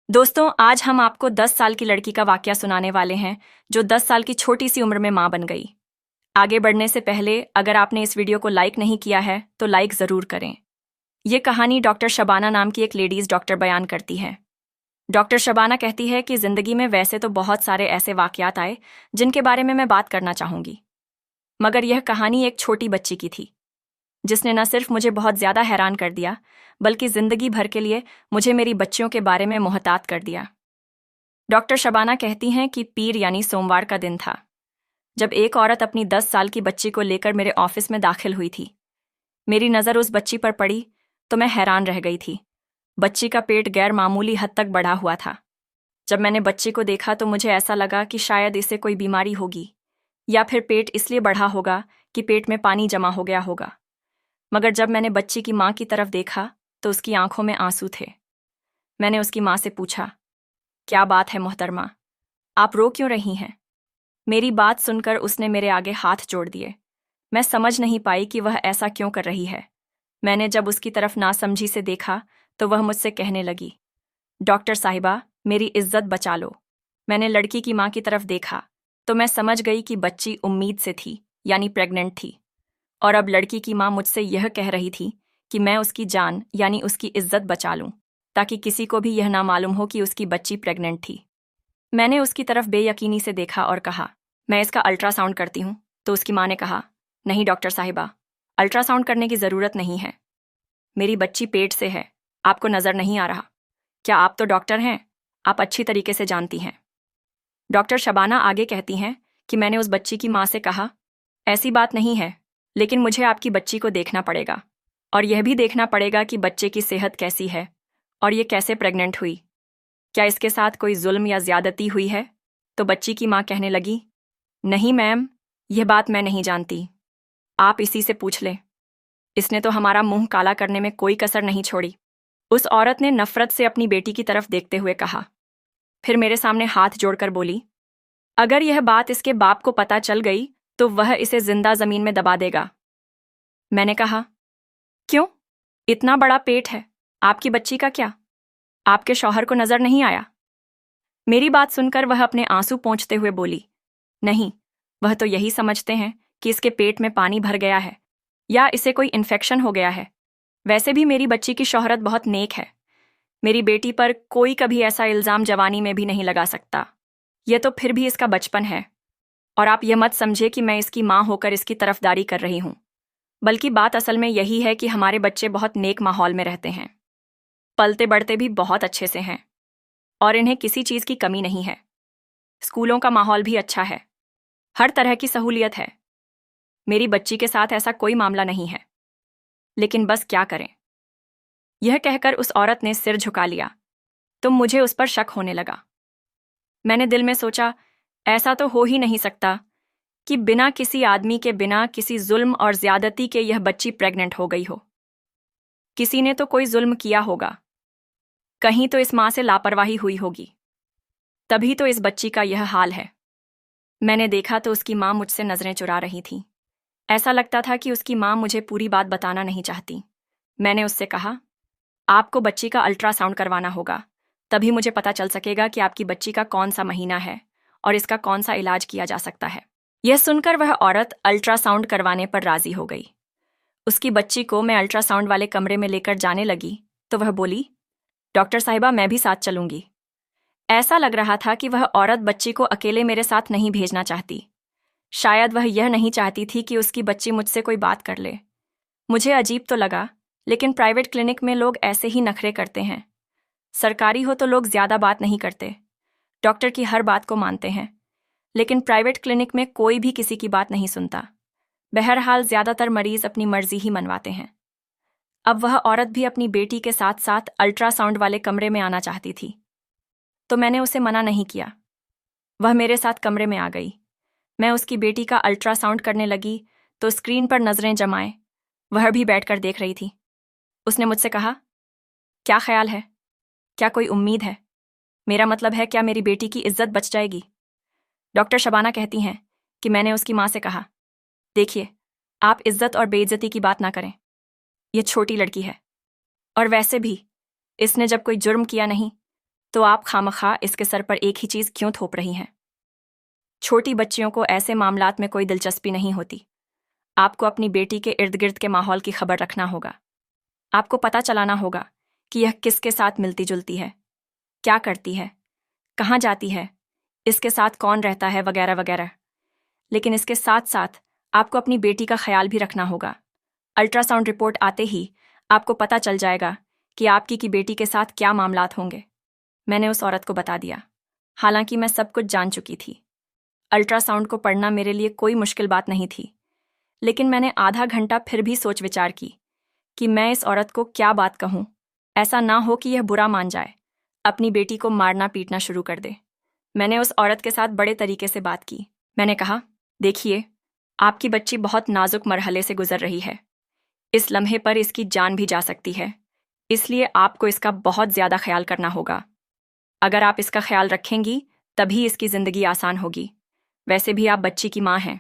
दोस्तों, आज हम आपको 10 साल की लड़की का वाकया सुनाने वाले हैं जो 10 साल की छोटी सी उम्र में मां बन गई। आगे बढ़ने से पहले अगर आपने इस वीडियो को लाइक नहीं किया है तो लाइक ज़रूर करें। ये कहानी डॉक्टर शबाना नाम की एक लेडीज़ डॉक्टर बयान करती है। डॉक्टर शबाना कहती है कि ज़िंदगी में वैसे तो बहुत सारे ऐसे वाकयात आए जिनके बारे में मैं बात करना चाहूँगी, मगर यह कहानी एक छोटी बच्ची की थी जिसने न सिर्फ मुझे बहुत ज़्यादा हैरान कर दिया बल्कि ज़िंदगी भर के लिए मुझे मेरी बच्चियों के बारे में मोहतात कर दिया। डॉक्टर शबाना कहती हैं कि पीर यानी सोमवार का दिन था जब एक औरत अपनी 10 साल की बच्ची को लेकर मेरे ऑफिस में दाखिल हुई थी। मेरी नज़र उस बच्ची पर पड़ी तो मैं हैरान रह गई थी। बच्ची का पेट गैर मामूली हद तक बढ़ा हुआ था। जब मैंने बच्ची को देखा तो मुझे ऐसा लगा कि शायद इसे कोई बीमारी होगी या फिर पेट इसलिए बढ़ा होगा कि पेट में पानी जमा हो गया होगा। मगर जब मैंने बच्ची की माँ की तरफ देखा तो उसकी आंखों में आंसू थे। मैंने उसकी माँ से पूछा, क्या बात है मोहतरमा, आप रो क्यों रही हैं? मेरी बात सुनकर उसने मेरे आगे हाथ जोड़ दिए। मैं समझ नहीं पाई कि वह ऐसा क्यों कर रही है। मैंने जब उसकी तरफ नासमझी से देखा तो वह मुझसे कहने लगी, डॉक्टर साहिबा, मेरी इज्जत बचा लो। मैंने लड़की की माँ की तरफ देखा तो मैं समझ गई कि बच्ची उम्मीद से थी, यानी प्रेग्नेंट थी। और अब लड़की की माँ मुझसे यह कह रही थी कि मैं उसकी जान यानी उसकी इज्जत बचा लूं, ताकि किसी को भी यह ना मालूम हो कि उसकी बच्ची प्रेग्नेंट थी। मैंने उसकी तरफ बेयकीनी से देखा और कहा, मैं इसका अल्ट्रासाउंड करती हूँ। तो उसकी माँ ने कहा, नहीं डॉक्टर साहिबा, अल्ट्रासाउंड करने की ज़रूरत नहीं है। मेरी बच्ची पेट से है, आपको नज़र नहीं आ रहा? क्या आप तो डॉक्टर हैं, आप अच्छी तरीके से जानती हैं। डॉक्टर शबाना आगे कहती हैं कि मैंने उस बच्ची की माँ से कहा, ऐसी बात नहीं है, लेकिन मुझे आपकी बच्ची को देखना पड़ेगा और यह भी देखना पड़ेगा कि बच्चे की सेहत कैसी है और ये कैसे प्रेग्नेंट हुई। क्या इसके साथ कोई जुल्म या ज्यादती हुई है? तो बच्ची की माँ कहने लगी, नहीं मैम, यह बात मैं नहीं जानती, आप इसी से पूछ लें। इसने तो हमारा मुंह काला करने में कोई कसर नहीं छोड़ी। उस औरत ने नफरत से अपनी बेटी की तरफ देखते हुए कहा। फिर मेरे सामने हाथ जोड़कर बोली, अगर यह बात इसके बाप को पता चल गई तो वह इसे जिंदा जमीन में दबा देगा। मैंने कहा, क्यों? इतना बड़ा पेट है, आपकी बच्ची का क्या? आपके शौहर को नजर नहीं आया? मेरी बात सुनकर वह अपने आंसू पोंछते हुए बोली, नहीं, वह तो यही समझते हैं कि इसके पेट में पानी भर गया है या इसे कोई इन्फेक्शन हो गया है। वैसे भी मेरी बच्ची की शोहरत बहुत नेक है। मेरी बेटी पर कोई कभी ऐसा इल्ज़ाम जवानी में भी नहीं लगा सकता। यह तो फिर भी इसका बचपन है और आप यह मत समझे कि मैं इसकी माँ होकर इसकी तरफदारी कर रही हूँ, बल्कि बात असल में यही है कि हमारे बच्चे बहुत नेक माहौल में रहते हैं, पलते बढ़ते भी बहुत अच्छे से हैं और इन्हें किसी चीज़ की कमी नहीं है। स्कूलों का माहौल भी अच्छा है, हर तरह की सहूलियत है। मेरी बच्ची के साथ ऐसा कोई मामला नहीं है, लेकिन बस क्या करें। यह कहकर उस औरत ने सिर झुका लिया तो मुझे उस पर शक होने लगा। मैंने दिल में सोचा, ऐसा तो हो ही नहीं सकता कि बिना किसी आदमी के, बिना किसी जुल्म और ज्यादती के यह बच्ची प्रेग्नेंट हो गई हो। किसी ने तो कोई जुल्म किया होगा, कहीं तो इस माँ से लापरवाही हुई होगी, तभी तो इस बच्ची का यह हाल है। मैंने देखा तो उसकी माँ मुझसे नजरें चुरा रही थी। ऐसा लगता था कि उसकी माँ मुझे पूरी बात बताना नहीं चाहती। मैंने उससे कहा, आपको बच्ची का अल्ट्रासाउंड करवाना होगा, तभी मुझे पता चल सकेगा कि आपकी बच्ची का कौन सा महीना है और इसका कौन सा इलाज किया जा सकता है। यह सुनकर वह औरत अल्ट्रासाउंड करवाने पर राजी हो गई। उसकी बच्ची को मैं अल्ट्रासाउंड वाले कमरे में लेकर जाने लगी तो वह बोली, डॉक्टर साहिबा, मैं भी साथ चलूंगी। ऐसा लग रहा था कि वह औरत बच्ची को अकेले मेरे साथ नहीं भेजना चाहती। शायद वह यह नहीं चाहती थी कि उसकी बच्ची मुझसे कोई बात कर ले। मुझे अजीब तो लगा, लेकिन प्राइवेट क्लिनिक में लोग ऐसे ही नखरे करते हैं। सरकारी हो तो लोग ज्यादा बात नहीं करते, डॉक्टर की हर बात को मानते हैं, लेकिन प्राइवेट क्लिनिक में कोई भी किसी की बात नहीं सुनता। बहरहाल ज्यादातर मरीज अपनी मर्जी ही मनवाते हैं। अब वह औरत भी अपनी बेटी के साथ साथ अल्ट्रासाउंड वाले कमरे में आना चाहती थी, तो मैंने उसे मना नहीं किया। वह मेरे साथ कमरे में आ गई। मैं उसकी बेटी का अल्ट्रासाउंड करने लगी तो स्क्रीन पर नजरें जमाए वह भी बैठकर देख रही थी। उसने मुझसे कहा, क्या ख्याल है, क्या कोई उम्मीद है? मेरा मतलब है, क्या मेरी बेटी की इज्जत बच जाएगी? डॉक्टर शबाना कहती हैं कि मैंने उसकी माँ से कहा, देखिए, आप इज्जत और बेइज्जती की बात ना करें। यह छोटी लड़की है और वैसे भी इसने जब कोई जुर्म किया नहीं तो आप खामखा इसके सर पर एक ही चीज़ क्यों थोप रही हैं? छोटी बच्चियों को ऐसे मामलात में कोई दिलचस्पी नहीं होती। आपको अपनी बेटी के इर्द गिर्द के माहौल की खबर रखना होगा। आपको पता चलाना होगा कि यह किसके साथ मिलती जुलती है, क्या करती है, कहाँ जाती है, इसके साथ कौन रहता है, वगैरह वगैरह। लेकिन इसके साथ साथ आपको अपनी बेटी का ख्याल भी रखना होगा। अल्ट्रासाउंड रिपोर्ट आते ही आपको पता चल जाएगा कि आपकी की बेटी के साथ क्या मामलात होंगे। मैंने उस औरत को बता दिया। हालांकि मैं सब कुछ जान चुकी थी। अल्ट्रासाउंड को पढ़ना मेरे लिए कोई मुश्किल बात नहीं थी, लेकिन मैंने आधा घंटा फिर भी सोच विचार की कि मैं इस औरत को क्या बात कहूँ। ऐसा ना हो कि यह बुरा मान जाए, अपनी बेटी को मारना पीटना शुरू कर दे। मैंने उस औरत के साथ बड़े तरीके से बात की। मैंने कहा, देखिए, आपकी बच्ची बहुत नाजुक मरहले से गुजर रही है। इस लम्हे पर इसकी जान भी जा सकती है, इसलिए आपको इसका बहुत ज़्यादा ख्याल करना होगा। अगर आप इसका ख्याल रखेंगी तभी इसकी ज़िंदगी आसान होगी। वैसे भी आप बच्ची की माँ हैं,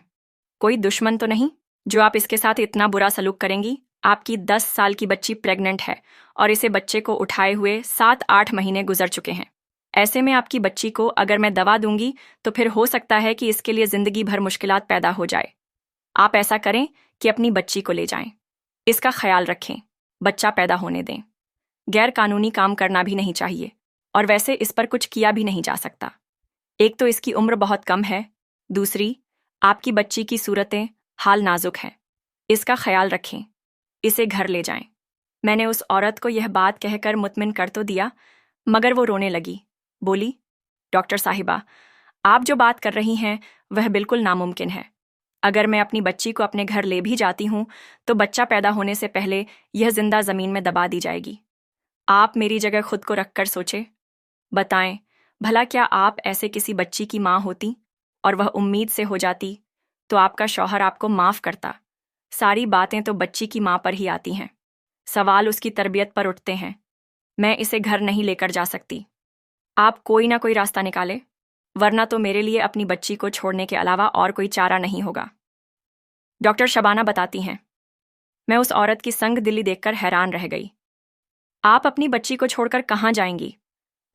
कोई दुश्मन तो नहीं जो आप इसके साथ इतना बुरा सलूक करेंगी। आपकी 10 साल की बच्ची प्रेग्नेंट है और इसे बच्चे को उठाए हुए 7-8 महीने गुजर चुके हैं। ऐसे में आपकी बच्ची को अगर मैं दवा दूंगी तो फिर हो सकता है कि इसके लिए ज़िंदगी भर मुश्किलात पैदा हो जाए। आप ऐसा करें कि अपनी बच्ची को ले जाएं, इसका ख्याल रखें, बच्चा पैदा होने दें। गैर कानूनी काम करना भी नहीं चाहिए, और वैसे इस पर कुछ किया भी नहीं जा सकता। एक तो इसकी उम्र बहुत कम है, दूसरी आपकी बच्ची की सूरतें हाल नाजुक है। इसका ख्याल रखें, इसे घर ले जाएं। मैंने उस औरत को यह बात कहकर मुतमिन कर तो दिया, मगर वो रोने लगी। बोली, डॉक्टर साहिबा, आप जो बात कर रही हैं वह बिल्कुल नामुमकिन है। अगर मैं अपनी बच्ची को अपने घर ले भी जाती हूँ तो बच्चा पैदा होने से पहले यह जिंदा ज़मीन में दबा दी जाएगी। आप मेरी जगह खुद को रखकर सोचें। बताएं, भला क्या आप ऐसे किसी बच्ची की माँ होती और वह उम्मीद से हो जाती तो आपका शौहर आपको माफ़ करता? सारी बातें तो बच्ची की माँ पर ही आती हैं। सवाल उसकी तरबियत पर उठते हैं। मैं इसे घर नहीं लेकर जा सकती। आप कोई ना कोई रास्ता निकाले, वरना तो मेरे लिए अपनी बच्ची को छोड़ने के अलावा और कोई चारा नहीं होगा। डॉक्टर शबाना बताती हैं। मैं उस औरत की संग दिली देखकर हैरान रह गई। आप अपनी बच्ची को छोड़कर कहाँ जाएंगी?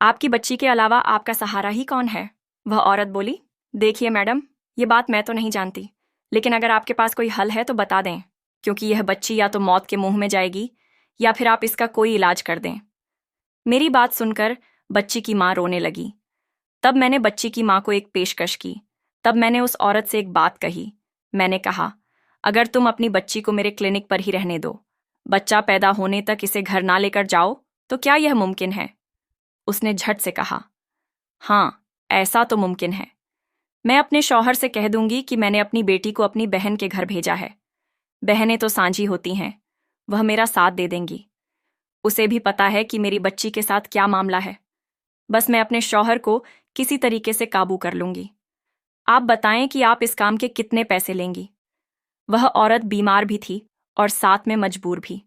आपकी बच्ची के अलावा आपका सहारा ही कौन है? वह औरत बोली, देखिए मैडम, ये बात मैं तो नहीं जानती, लेकिन अगर आपके पास कोई हल है तो बता दें, क्योंकि यह बच्ची या तो मौत के मुंह में जाएगी या फिर आप इसका कोई इलाज कर दें। मेरी बात सुनकर बच्ची की माँ रोने लगी। तब मैंने बच्ची की माँ को एक पेशकश की। तब मैंने उस औरत से एक बात कही। मैंने कहा, अगर तुम अपनी बच्ची को मेरे क्लिनिक पर ही रहने दो, बच्चा पैदा होने तक इसे घर ना लेकर जाओ, तो क्या यह मुमकिन है? उसने झट से कहा, हाँ, ऐसा तो मुमकिन है। मैं अपने शौहर से कह दूंगी कि मैंने अपनी बेटी को अपनी बहन के घर भेजा है। बहनें तो साझी होती हैं, वह मेरा साथ दे देंगी। उसे भी पता है कि मेरी बच्ची के साथ क्या मामला है। बस मैं अपने शौहर को किसी तरीके से काबू कर लूंगी। आप बताएं कि आप इस काम के कितने पैसे लेंगी? वह औरत बीमार भी थी और साथ में मजबूर भी।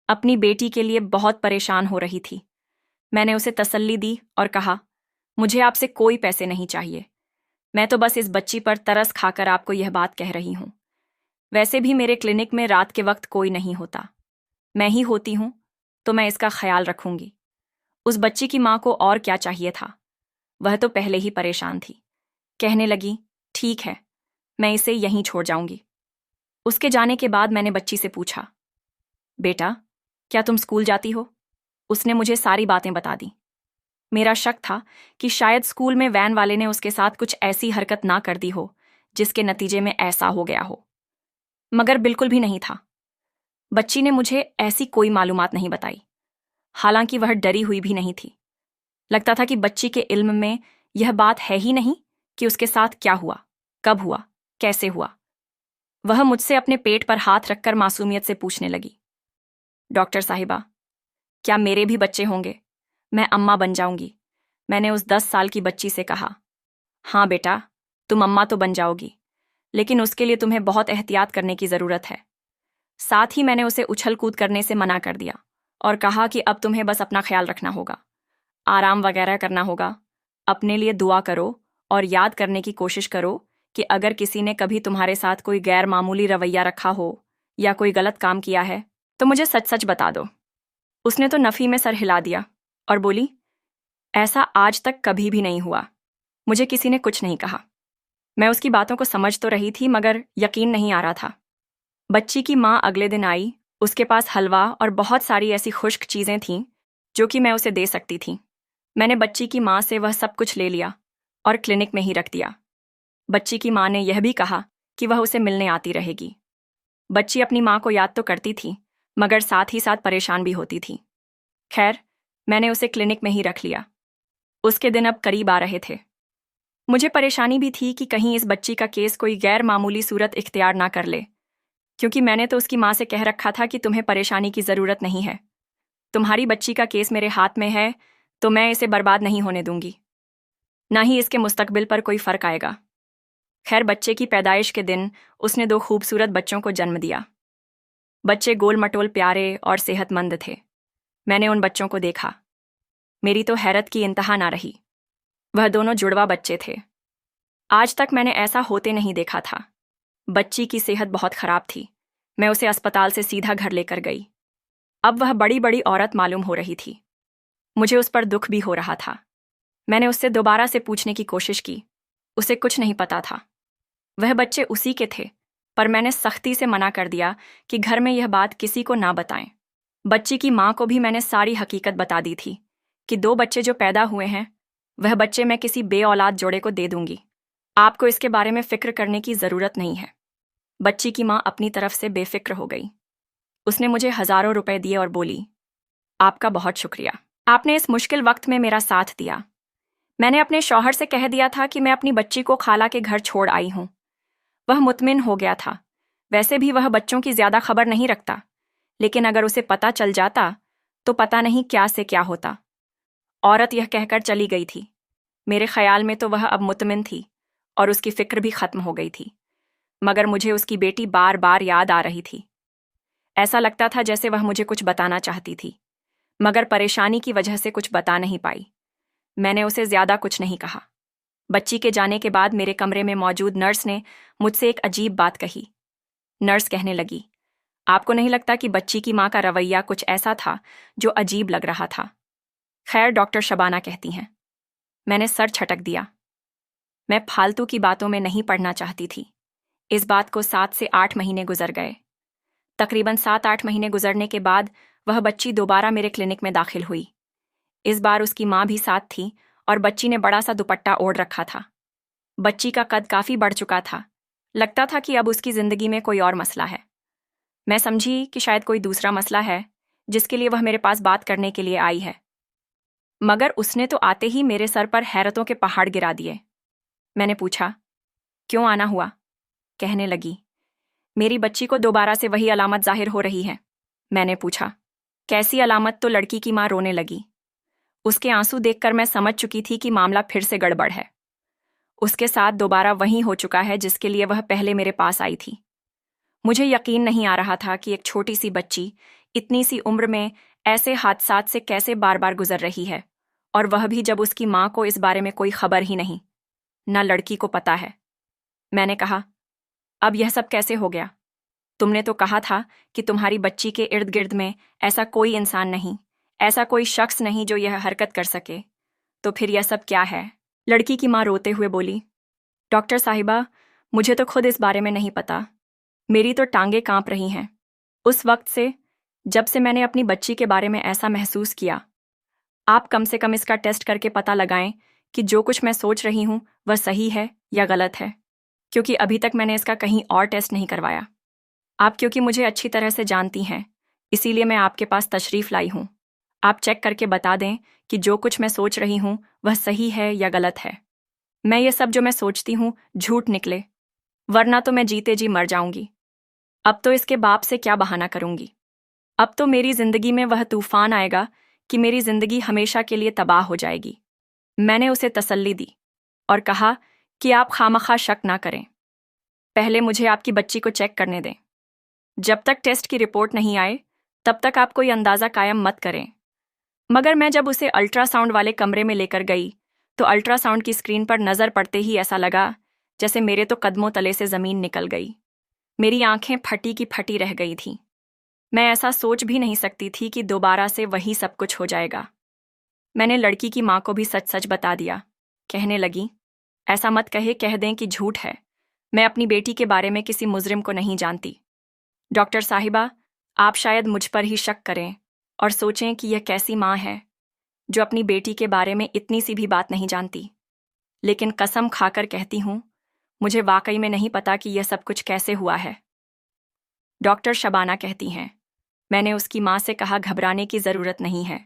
अपनी बेटी के लिए बहुत परेशान हो रही थी। मैंने उसे तसल्ली दी और कहा, मुझे आपसे कोई पैसे नहीं चाहिए। मैं तो बस इस बच्ची पर तरस खाकर आपको यह बात कह रही हूं। वैसे भी मेरे क्लिनिक में रात के वक्त कोई नहीं होता। मैं ही होती हूं, तो मैं इसका ख्याल रखूंगी। उस बच्ची की माँ को और क्या चाहिए था? वह तो पहले ही परेशान थी। कहने लगी, ठीक है, मैं इसे यहीं छोड़ जाऊंगी। उसके जाने के बाद मैंने बच्ची से पूछा, बेटा, क्या तुम स्कूल जाती हो? उसने मुझे सारी बातें बता दी। मेरा शक था कि शायद स्कूल में वैन वाले ने उसके साथ कुछ ऐसी हरकत ना कर दी हो जिसके नतीजे में ऐसा हो गया हो, मगर बिल्कुल भी नहीं था। बच्ची ने मुझे ऐसी कोई मालूमात नहीं बताई। हालांकि वह डरी हुई भी नहीं थी। लगता था कि बच्ची के इल्म में यह बात है ही नहीं कि उसके साथ क्या हुआ, कब हुआ, कैसे हुआ। वह मुझसे अपने पेट पर हाथ रखकर मासूमियत से पूछने लगी, डॉक्टर साहिबा, क्या मेरे भी बच्चे होंगे? मैं अम्मा बन जाऊंगी। मैंने उस 10 साल की बच्ची से कहा, हाँ बेटा, तुम अम्मा तो बन जाओगी, लेकिन उसके लिए तुम्हें बहुत एहतियात करने की ज़रूरत है। साथ ही मैंने उसे उछल कूद करने से मना कर दिया और कहा कि अब तुम्हें बस अपना ख्याल रखना होगा, आराम वगैरह करना होगा, अपने लिए दुआ करो और याद करने की कोशिश करो कि अगर किसी ने कभी तुम्हारे साथ कोई गैर मामूली रवैया रखा हो या कोई गलत काम किया है तो मुझे सच सच बता दो। उसने तो नफ़ी में सर हिला दिया और बोली, ऐसा आज तक कभी भी नहीं हुआ। मुझे किसी ने कुछ नहीं कहा। मैं उसकी बातों को समझ तो रही थी मगर यकीन नहीं आ रहा था। बच्ची की माँ अगले दिन आई। उसके पास हलवा और बहुत सारी ऐसी खुश्क चीज़ें थीं जो कि मैं उसे दे सकती थी। मैंने बच्ची की माँ से वह सब कुछ ले लिया और क्लिनिक में ही रख दिया। बच्ची की माँ ने यह भी कहा कि वह उसे मिलने आती रहेगी। बच्ची अपनी माँ को याद तो करती थी मगर साथ ही साथ परेशान भी होती थी। खैर, मैंने उसे क्लिनिक में ही रख लिया। उसके दिन अब करीब आ रहे थे। मुझे परेशानी भी थी कि कहीं इस बच्ची का केस कोई गैर मामूली सूरत इख्तियार ना कर ले, क्योंकि मैंने तो उसकी माँ से कह रखा था कि तुम्हें परेशानी की ज़रूरत नहीं है। तुम्हारी बच्ची का केस मेरे हाथ में है तो मैं इसे बर्बाद नहीं होने दूंगी, ना ही इसके मुस्तकबिल पर कोई फ़र्क आएगा। खैर, बच्चे की पैदाइश के दिन उसने 2 खूबसूरत बच्चों को जन्म दिया। बच्चे गोल मटोल प्यारे और सेहतमंद थे। मैंने उन बच्चों को देखा। मेरी तो हैरत की इंतहा ना रही। वह दोनों जुड़वा बच्चे थे। आज तक मैंने ऐसा होते नहीं देखा था। बच्ची की सेहत बहुत खराब थी। मैं उसे अस्पताल से सीधा घर लेकर गई। अब वह बड़ी बड़ी औरत मालूम हो रही थी। मुझे उस पर दुख भी हो रहा था। मैंने उससे दोबारा से पूछने की कोशिश की। उसे कुछ नहीं पता था। वह बच्चे उसी के थे, पर मैंने सख्ती से मना कर दिया कि घर में यह बात किसी को ना बताएं। बच्ची की माँ को भी मैंने सारी हकीकत बता दी थी कि 2 बच्चे जो पैदा हुए हैं वह बच्चे मैं किसी बेऔलाद जोड़े को दे दूंगी। आपको इसके बारे में फिक्र करने की ज़रूरत नहीं है। बच्ची की माँ अपनी तरफ से बेफिक्र हो गई। उसने मुझे हज़ारों रुपए दिए और बोली, आपका बहुत शुक्रिया। आपने इस मुश्किल वक्त में मेरा साथ दिया। मैंने अपने शौहर से कह दिया था कि मैं अपनी बच्ची को खाला के घर छोड़ आई हूँ। वह मुतमिन हो गया था। वैसे भी वह बच्चों की ज़्यादा खबर नहीं रखता, लेकिन अगर उसे पता चल जाता तो पता नहीं क्या से क्या होता। औरत यह कहकर चली गई थी। मेरे ख्याल में तो वह अब मुतमिन थी और उसकी फिक्र भी खत्म हो गई थी, मगर मुझे उसकी बेटी बार बार याद आ रही थी। ऐसा लगता था जैसे वह मुझे कुछ बताना चाहती थी, मगर परेशानी की वजह से कुछ बता नहीं पाई। मैंने उसे ज्यादा कुछ नहीं कहा। बच्ची के जाने के बाद मेरे कमरे में मौजूद नर्स ने मुझसे एक अजीब बात कही। नर्स कहने लगी, आपको नहीं लगता कि बच्ची की माँ का रवैया कुछ ऐसा था जो अजीब लग रहा था? खैर, डॉक्टर शबाना कहती हैं। मैंने सर छटक दिया। मैं फालतू की बातों में नहीं पड़ना चाहती थी। इस बात को 7 से 8 महीने गुजर गए। तकरीबन 7-8 महीने गुजरने के बाद वह बच्ची दोबारा मेरे क्लिनिक में दाखिल हुई। इस बार उसकी माँ भी साथ थी और बच्ची ने बड़ा सा दुपट्टा ओढ़ रखा था। बच्ची का कद काफ़ी बढ़ चुका था। लगता था कि अब उसकी ज़िंदगी में कोई और मसला है। मैं समझी कि शायद कोई दूसरा मसला है जिसके लिए वह मेरे पास बात करने के लिए आई है, मगर उसने तो आते ही मेरे सर पर हैरतों के पहाड़ गिरा दिए। मैंने पूछा, क्यों आना हुआ? कहने लगी, मेरी बच्ची को दोबारा से वही अलामत जाहिर हो रही है। मैंने पूछा, कैसी अलामत? तो लड़की की माँ रोने लगी। उसके आंसू देखकर मैं समझ चुकी थी कि मामला फिर से गड़बड़ है। उसके साथ दोबारा वही हो चुका है जिसके लिए वह पहले मेरे पास आई थी। मुझे यकीन नहीं आ रहा था कि एक छोटी सी बच्ची इतनी सी उम्र में ऐसे हादसात से कैसे बार बार गुजर रही है, और वह भी जब उसकी माँ को इस बारे में कोई खबर ही नहीं, न लड़की को पता है। मैंने कहा, अब यह सब कैसे हो गया? तुमने तो कहा था कि तुम्हारी बच्ची के इर्द गिर्द में ऐसा कोई इंसान नहीं, ऐसा कोई शख्स नहीं जो यह हरकत कर सके। तो फिर यह सब क्या है? लड़की की माँ रोते हुए बोली, डॉक्टर साहिबा, मुझे तो खुद इस बारे में नहीं पता। मेरी तो टांगें कांप रही हैं। उस वक्त से, जब से मैंने अपनी बच्ची के बारे में ऐसा महसूस किया। आप कम से कम इसका टेस्ट करके पता लगाएं कि जो कुछ मैं सोच रही हूं वह सही है या गलत है, क्योंकि अभी तक मैंने इसका कहीं और टेस्ट नहीं करवाया। आप क्योंकि मुझे अच्छी तरह से जानती हैं, इसीलिए मैं आपके पास तशरीफ़ लाई हूँ। आप चेक करके बता दें कि जो कुछ मैं सोच रही हूँ वह सही है या गलत है। मैं ये सब जो मैं सोचती हूँ झूठ निकले, वरना तो मैं जीते जी मर जाऊंगी। अब तो इसके बाप से क्या बहाना करूंगी? अब तो मेरी जिंदगी में वह तूफान आएगा कि मेरी जिंदगी हमेशा के लिए तबाह हो जाएगी। मैंने उसे तसल्ली दी और कहा कि आप खामखा शक ना करें। पहले मुझे आपकी बच्ची को चेक करने दें। जब तक टेस्ट की रिपोर्ट नहीं आए तब तक आप कोई अंदाज़ा कायम मत करें। मगर मैं जब उसे अल्ट्रासाउंड वाले कमरे में लेकर गई तो अल्ट्रासाउंड की स्क्रीन पर नज़र पड़ते ही ऐसा लगा जैसे मेरे तो कदमों तले से ज़मीन निकल गई। मेरी आंखें फटी की फटी रह गई थीं। मैं ऐसा सोच भी नहीं सकती थी कि दोबारा से वही सब कुछ हो जाएगा। मैंने लड़की की माँ को भी सच सच बता दिया। कहने लगी, ऐसा मत कह दें कि झूठ है। मैं अपनी बेटी के बारे में किसी मुजरिम को नहीं जानती। डॉक्टर साहिबा, आप शायद मुझ पर ही शक करें और सोचें कि यह कैसी माँ है जो अपनी बेटी के बारे में इतनी सी भी बात नहीं जानती। लेकिन कसम खाकर कहती हूँ, मुझे वाकई में नहीं पता कि यह सब कुछ कैसे हुआ है। डॉक्टर शबाना कहती हैं, मैंने उसकी माँ से कहा घबराने की ज़रूरत नहीं है,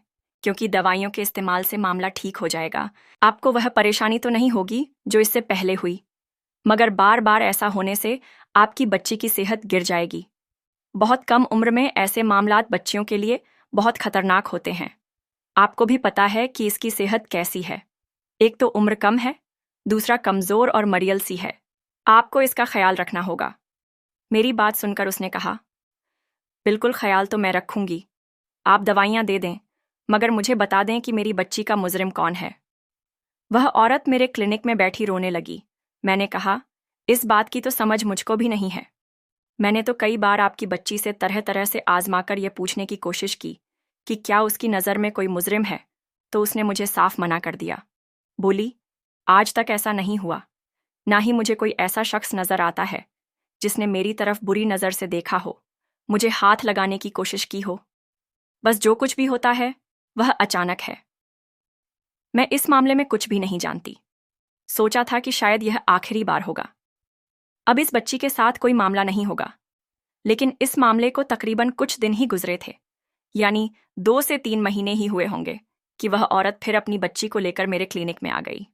क्योंकि दवाइयों के इस्तेमाल से मामला ठीक हो जाएगा। आपको वह परेशानी तो नहीं होगी जो इससे पहले हुई, मगर बार बार ऐसा होने से आपकी बच्ची की सेहत गिर जाएगी। बहुत कम उम्र में ऐसे मामलात बच्चियों के लिए बहुत खतरनाक होते हैं। आपको भी पता है कि इसकी सेहत कैसी है। एक तो उम्र कम है, दूसरा कमज़ोर और मरियल सी है। आपको इसका ख्याल रखना होगा। मेरी बात सुनकर उसने कहा, बिल्कुल ख्याल तो मैं रखूंगी। आप दवाइयाँ दे दें, मगर मुझे बता दें कि मेरी बच्ची का मुजरिम कौन है। वह औरत मेरे क्लिनिक में बैठी रोने लगी। मैंने कहा, इस बात की तो समझ मुझको भी नहीं है। मैंने तो कई बार आपकी बच्ची से तरह तरह से आजमाकर यह पूछने की कोशिश की कि क्या उसकी नज़र में कोई मुजरिम है, तो उसने मुझे साफ मना कर दिया। बोली, आज तक ऐसा नहीं हुआ, ना ही मुझे कोई ऐसा शख्स नज़र आता है जिसने मेरी तरफ बुरी नज़र से देखा हो, मुझे हाथ लगाने की कोशिश की हो। बस जो कुछ भी होता है वह अचानक है। मैं इस मामले में कुछ भी नहीं जानती। सोचा था कि शायद यह आखिरी बार होगा। अब इस बच्ची के साथ कोई मामला नहीं होगा, लेकिन इस मामले को तकरीबन कुछ दिन ही गुजरे थे, यानी 2 से 3 महीने ही हुए होंगे कि वह औरत फिर अपनी बच्ची को लेकर मेरे क्लिनिक में आ गई।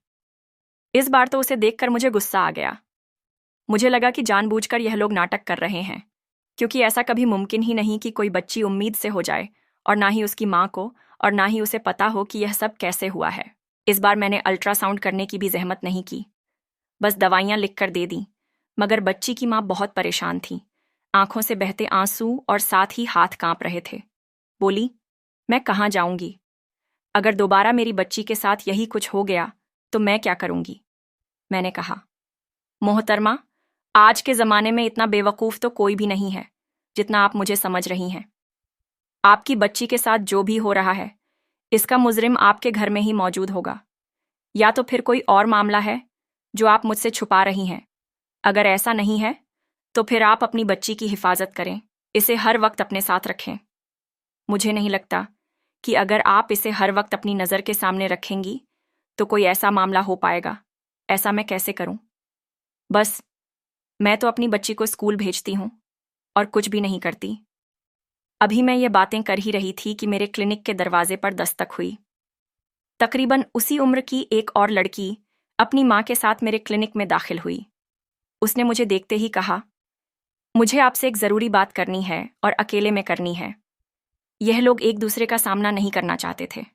इस बार तो उसे देखकर मुझे गुस्सा आ गया। मुझे लगा कि जानबूझकर यह लोग नाटक कर रहे हैं, क्योंकि ऐसा कभी मुमकिन ही नहीं कि कोई बच्ची उम्मीद से हो जाए, और ना ही उसकी माँ को और ना ही उसे पता हो कि यह सब कैसे हुआ है। इस बार मैंने अल्ट्रासाउंड करने की भी जहमत नहीं की, बस दवाइयाँ लिख कर दे दी। मगर बच्ची की माँ बहुत परेशान थी। आंखों से बहते आंसू और साथ ही हाथ कांप रहे थे। बोली, मैं कहाँ जाऊंगी? अगर दोबारा मेरी बच्ची के साथ यही कुछ हो गया तो मैं क्या करूंगी? मैंने कहा, मोहतरमा, आज के ज़माने में इतना बेवकूफ़ तो कोई भी नहीं है जितना आप मुझे समझ रही हैं। आपकी बच्ची के साथ जो भी हो रहा है, इसका मुजरिम आपके घर में ही मौजूद होगा, या तो फिर कोई और मामला है जो आप मुझसे छुपा रही हैं। अगर ऐसा नहीं है तो फिर आप अपनी बच्ची की हिफाजत करें, इसे हर वक्त अपने साथ रखें। मुझे नहीं लगता कि अगर आप इसे हर वक्त अपनी नज़र के सामने रखेंगी तो कोई ऐसा मामला हो पाएगा। ऐसा मैं कैसे करूं? बस मैं तो अपनी बच्ची को स्कूल भेजती हूं और कुछ भी नहीं करती। अभी मैं ये बातें कर ही रही थी कि मेरे क्लिनिक के दरवाजे पर दस्तक हुई। तकरीबन उसी उम्र की एक और लड़की अपनी माँ के साथ मेरे क्लिनिक में दाखिल हुई। उसने मुझे देखते ही कहा, मुझे आपसे एक ज़रूरी बात करनी है और अकेले में करनी है। यह लोग एक दूसरे का सामना नहीं करना चाहते थे।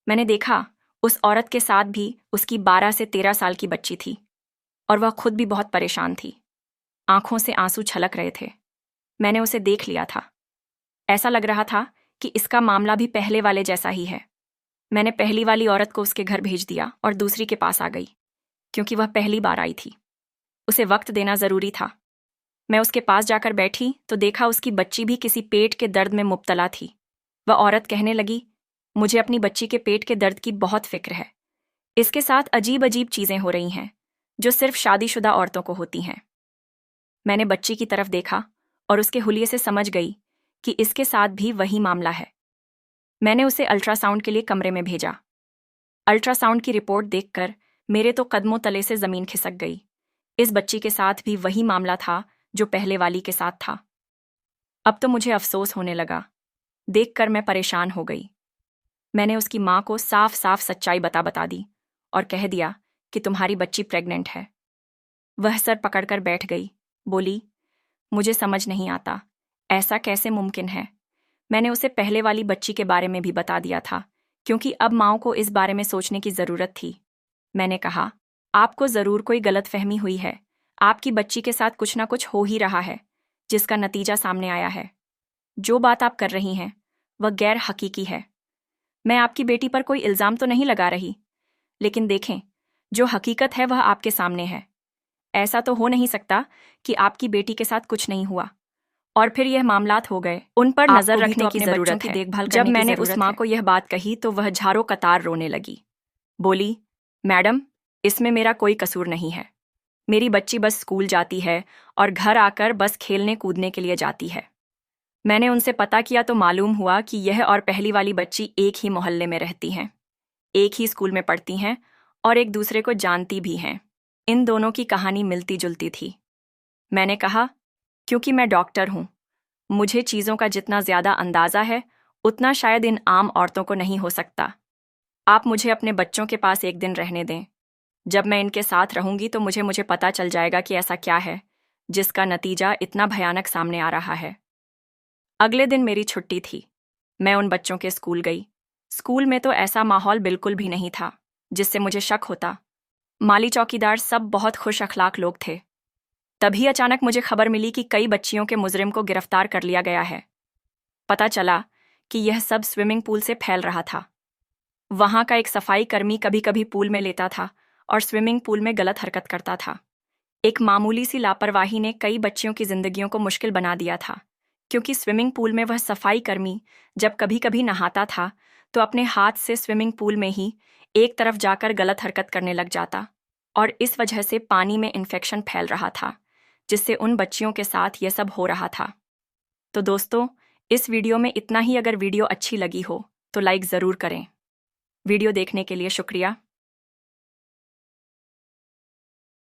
मैंने देखा, उस औरत के साथ भी उसकी 12 से 13 साल की बच्ची थी, और वह खुद भी बहुत परेशान थी। आंखों से आंसू छलक रहे थे। मैंने उसे देख लिया था। ऐसा लग रहा था कि इसका मामला भी पहले वाले जैसा ही है। मैंने पहली वाली औरत को उसके घर भेज दिया और दूसरी के पास आ गई, क्योंकि वह पहली बार आई थी। उसे वक्त देना ज़रूरी था। मैं उसके पास जाकर बैठी तो देखा उसकी बच्ची भी किसी पेट के दर्द में मुब्तला थी। वह औरत कहने लगी, मुझे अपनी बच्ची के पेट के दर्द की बहुत फिक्र है। इसके साथ अजीब अजीब चीज़ें हो रही हैं जो सिर्फ शादीशुदा औरतों को होती हैं। मैंने बच्ची की तरफ देखा और उसके हुलिये से समझ गई कि इसके साथ भी वही मामला है। मैंने उसे अल्ट्रासाउंड के लिए कमरे में भेजा। अल्ट्रासाउंड की रिपोर्ट देखकर मेरे तो कदमों तले से ज़मीन खिसक गई। इस बच्ची के साथ भी वही मामला था जो पहले वाली के साथ था। अब तो मुझे अफसोस होने लगा। देखकर मैं परेशान हो गई। मैंने उसकी माँ को साफ साफ सच्चाई बता दी और कह दिया कि तुम्हारी बच्ची प्रेग्नेंट है। वह सर पकड़कर बैठ गई। बोली, मुझे समझ नहीं आता, ऐसा कैसे मुमकिन है? मैंने उसे पहले वाली बच्ची के बारे में भी बता दिया था, क्योंकि अब माँओं को इस बारे में सोचने की ज़रूरत थी। मैंने कहा, आपको ज़रूर कोई गलतफहमी हुई है। आपकी बच्ची के साथ कुछ ना कुछ हो ही रहा है, जिसका नतीजा सामने आया है। जो बात आप कर रही हैं वह गैर हकीकी है। मैं आपकी बेटी पर कोई इल्ज़ाम तो नहीं लगा रही, लेकिन देखें, जो हकीकत है वह आपके सामने है। ऐसा तो हो नहीं सकता कि आपकी बेटी के साथ कुछ नहीं हुआ। और फिर यह मामलात हो गए। उन पर आपको नजर भी रखने तो की अपने जरूरत बच्चों की है। देखभाल जब करने की मैंने उस जरूरत माँ है। को यह बात कही तो वह झारो कतार रोने लगी। बोली, मैडम, इसमें मेरा कोई कसूर नहीं है। मेरी बच्ची बस स्कूल जाती है और घर आकर बस खेलने कूदने के लिए जाती है। मैंने उनसे पता किया तो मालूम हुआ कि यह और पहली वाली बच्ची एक ही मोहल्ले में रहती हैं, एक ही स्कूल में पढ़ती हैं और एक दूसरे को जानती भी हैं। इन दोनों की कहानी मिलती जुलती थी। मैंने कहा, क्योंकि मैं डॉक्टर हूं, मुझे चीज़ों का जितना ज़्यादा अंदाज़ा है उतना शायद इन आम औरतों को नहीं हो सकता। आप मुझे अपने बच्चों के पास एक दिन रहने दें। जब मैं इनके साथ रहूंगी तो मुझे पता चल जाएगा कि ऐसा क्या है जिसका नतीजा इतना भयानक सामने आ रहा है। अगले दिन मेरी छुट्टी थी। मैं उन बच्चों के स्कूल गई। स्कूल में तो ऐसा माहौल बिल्कुल भी नहीं था जिससे मुझे शक होता। माली चौकीदार सब बहुत खुश अखलाक लोग थे। तभी अचानक मुझे खबर मिली कि कई बच्चियों के मुजरिम को गिरफ्तार कर लिया गया है। पता चला कि यह सब स्विमिंग पूल से फैल रहा था। वहां का एक सफाई कर्मी कभी कभी पूल में लेता था और स्विमिंग पूल में गलत हरकत करता था। एक मामूली सी लापरवाही ने कई बच्चियों की जिंदगियों को मुश्किल बना दिया था, क्योंकि स्विमिंग पूल में वह सफाई कर्मी जब कभी कभी नहाता था तो अपने हाथ से स्विमिंग पूल में ही एक तरफ जाकर गलत हरकत करने लग जाता और इस वजह से पानी में इन्फेक्शन फैल रहा था, जिससे उन बच्चियों के साथ यह सब हो रहा था। तो दोस्तों, इस वीडियो में इतना ही। अगर वीडियो अच्छी लगी हो तो लाइक ज़रूर करें। वीडियो देखने के लिए शुक्रिया।